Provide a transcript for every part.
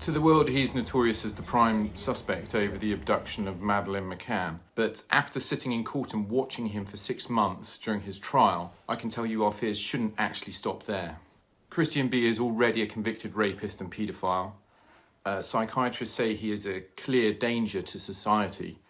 To the world, he's notorious as the prime suspect over the abduction of Madeleine McCann. But after sitting in court and watching him for 6 months during his trial, I can tell you our fears shouldn't actually stop there. Christian B is already a convicted rapist and paedophile. Psychiatrists say he is a clear danger to society.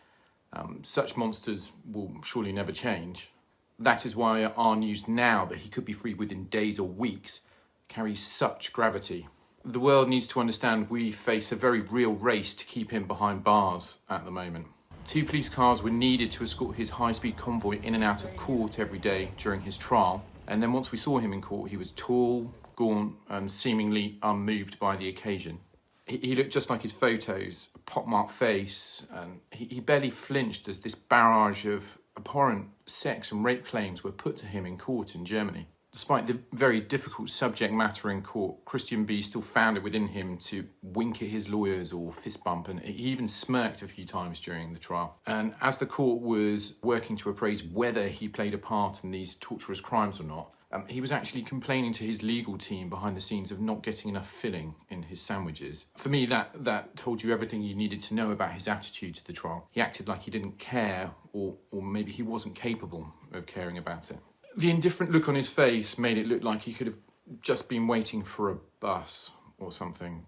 Such monsters will surely never change. That is why our news now that he could be free within days or weeks carries such gravity. The world needs to understand we face a very real race to keep him behind bars at the moment. 2 police cars were needed to escort his high-speed convoy in and out of court every day during his trial. And then once we saw him in court, he was tall, gaunt, and seemingly unmoved by the occasion. He looked just like his photos, a pockmarked face, and he barely flinched as this barrage of abhorrent sex and rape claims were put to him in court in Germany. Despite the very difficult subject matter in court, Christian B still found it within him to wink at his lawyers or fist bump, and he even smirked a few times during the trial. And as the court was working to appraise whether he played a part in these torturous crimes or not, he was actually complaining to his legal team behind the scenes of not getting enough filling in his sandwiches. For me, that told you everything you needed to know about his attitude to the trial. He acted like he didn't care, or maybe he wasn't capable of caring about it. The indifferent look on his face made it look like he could have just been waiting for a bus or something.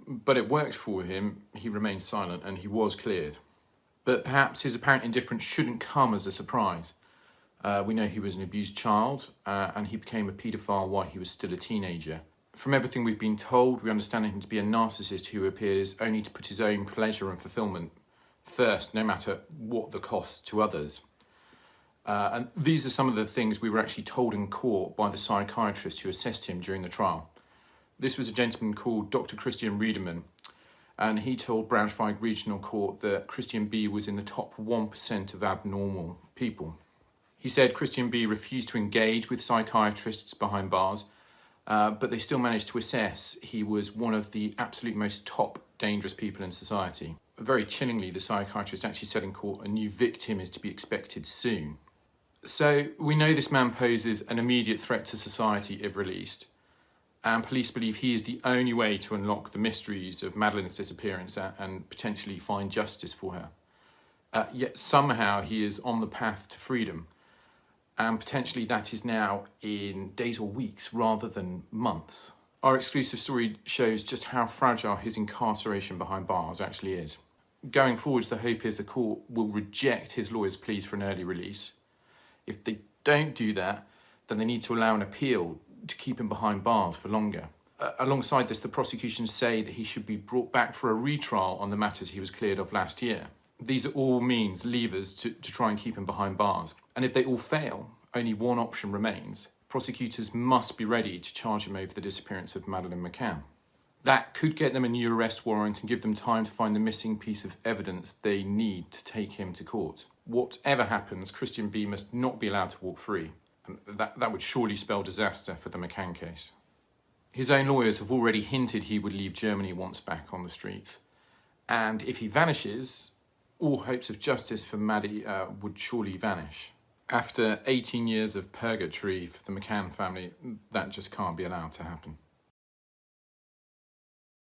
But it worked for him. He remained silent and he was cleared. But perhaps his apparent indifference shouldn't come as a surprise. We know he was an abused child and he became a paedophile while he was still a teenager. From everything we've been told, we understand him to be a narcissist who appears only to put his own pleasure and fulfillment first, no matter what the cost to others. And these are some of the things we were actually told in court by the psychiatrist who assessed him during the trial. This was a gentleman called Dr. Christian Brueckner, and he told Braunschweig Regional Court that Christian B was in the top 1% of abnormal people. He said Christian B refused to engage with psychiatrists behind bars, but they still managed to assess he was one of the absolute most top dangerous people in society. Very chillingly, the psychiatrist actually said in court a new victim is to be expected soon. So we know this man poses an immediate threat to society if released, and police believe he is the only way to unlock the mysteries of Madeleine's disappearance and potentially find justice for her. Yet somehow he is on the path to freedom, and potentially that is now in days or weeks rather than months. Our exclusive story shows just how fragile his incarceration behind bars actually is. Going forwards, the hope is the court will reject his lawyer's pleas for an early release. If they don't do that, then they need to allow an appeal to keep him behind bars for longer. Alongside this, the prosecution say that he should be brought back for a retrial on the matters he was cleared of last year. These are all means, levers, to try and keep him behind bars. And if they all fail, only one option remains. Prosecutors must be ready to charge him over the disappearance of Madeleine McCann. That could get them a new arrest warrant and give them time to find the missing piece of evidence they need to take him to court. Whatever happens, Christian B must not be allowed to walk free. And that would surely spell disaster for the McCann case. His own lawyers have already hinted he would leave Germany once back on the streets. And if he vanishes, all hopes of justice for Maddie would surely vanish. After 18 years of purgatory for the McCann family, that just can't be allowed to happen.